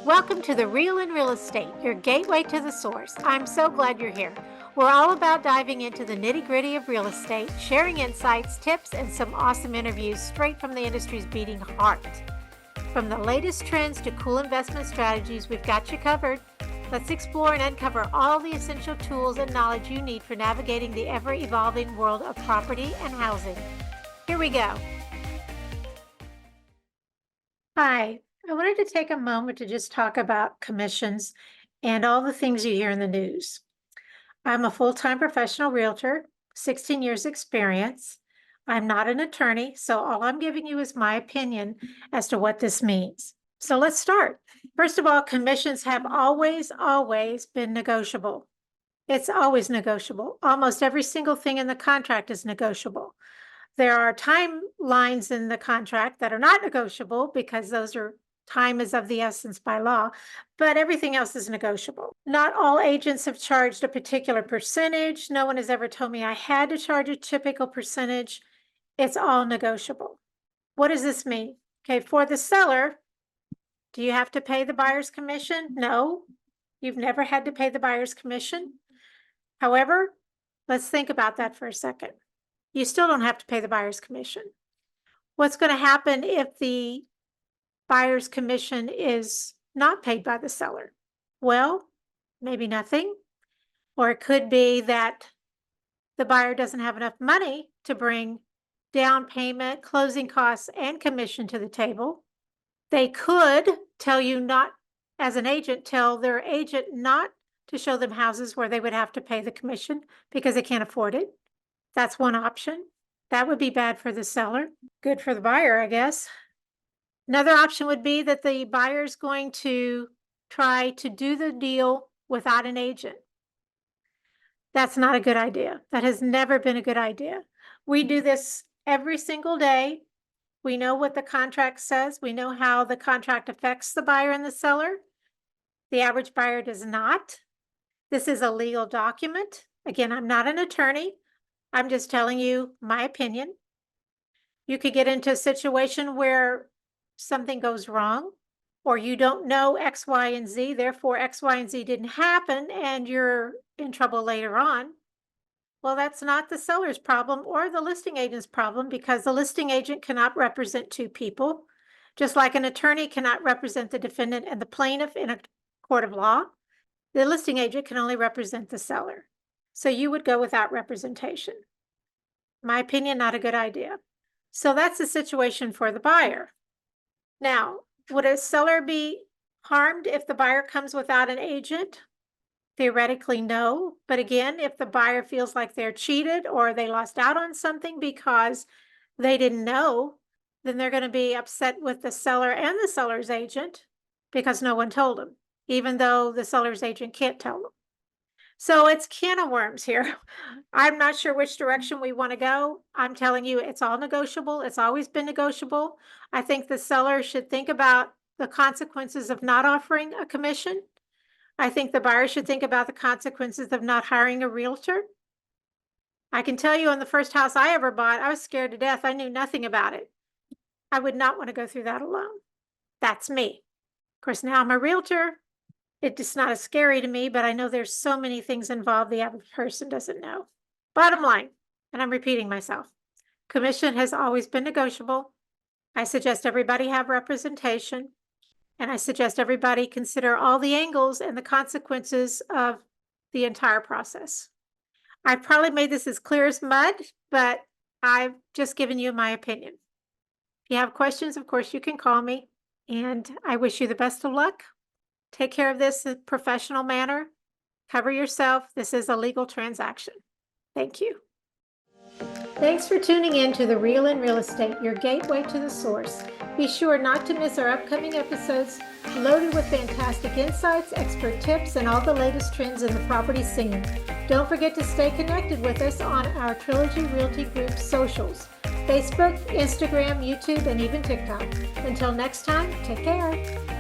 Welcome to The Real in Real Estate, your gateway to the source. I'm so glad you're here. We're all about diving into the nitty-gritty of real estate, sharing insights, tips, and some awesome interviews straight from the industry's beating heart. From the latest trends to cool investment strategies, we've got you covered. Let's explore and uncover all the essential tools and knowledge you need for navigating the ever-evolving world of property and housing. Here we go. Hi. I wanted to take a moment to just talk about commissions and all the things you hear in the news. I'm a full-time professional realtor, 16 years experience. I'm not an attorney, so all I'm giving you is my opinion as to what this means. So let's start. First of all, commissions have always been negotiable. It's always negotiable. Almost every single thing in the contract is negotiable. There are timelines in the contract that are not negotiable because time is of the essence by law, but everything else is negotiable. Not all agents have charged a particular percentage. No one has ever told me I had to charge a typical percentage. It's all negotiable. What does this mean? Okay, for the seller, do you have to pay the buyer's commission? No, you've never had to pay the buyer's commission. However, let's think about that for a second. You still don't have to pay the buyer's commission. What's going to happen if the buyer's commission is not paid by the seller? Well, maybe nothing. Or it could be that the buyer doesn't have enough money to bring down payment, closing costs, and commission to the table. They could tell you not, as an agent, tell their agent not to show them houses where they would have to pay the commission because they can't afford it. That's one option. That would be bad for the seller. Good for the buyer, I guess. Another option would be that the buyer is going to try to do the deal without an agent. That's not a good idea. That has never been a good idea. We do this every single day. We know what the contract says. We know how the contract affects the buyer and the seller. The average buyer does not. This is a legal document. Again, I'm not an attorney. I'm just telling you my opinion. You could get into a situation where something goes wrong, or you don't know X, Y, and Z, therefore X, Y, and Z didn't happen, and you're in trouble later on. Well, that's not the seller's problem or the listing agent's problem, because the listing agent cannot represent two people, just like an attorney cannot represent the defendant and the plaintiff in a court of law. The listing agent can only represent the seller. So you would go without representation. My opinion, not a good idea. So that's the situation for the buyer. Now, would a seller be harmed if the buyer comes without an agent? Theoretically, no. But again, if the buyer feels like they're cheated or they lost out on something because they didn't know, then they're going to be upset with the seller and the seller's agent because no one told them, even though the seller's agent can't tell them. So it's can of worms here. I'm not sure which direction we want to go. I'm telling you, it's all negotiable. It's always been negotiable. I think the seller should think about the consequences of not offering a commission. I think the buyer should think about the consequences of not hiring a realtor. I can tell you, on the first house I ever bought, I was scared to death. I knew nothing about it. I would not want to go through that alone. That's me. Of course, now I'm a realtor. It's not as scary to me, but I know there's so many things involved the average person doesn't know. Bottom line, and I'm repeating myself, commission has always been negotiable. I suggest everybody have representation, and I suggest everybody consider all the angles and the consequences of the entire process. I've probably made this as clear as mud, but I've just given you my opinion. If you have questions, of course, you can call me, and I wish you the best of luck. Take care of this in a professional manner. Cover yourself. This is a legal transaction. Thank you. Thanks for tuning in to The Real in Real Estate, your gateway to the source. Be sure not to miss our upcoming episodes loaded with fantastic insights, expert tips, and all the latest trends in the property scene. Don't forget to stay connected with us on our Trilogy Realty Group socials: Facebook, Instagram, YouTube, and even TikTok. Until next time, take care.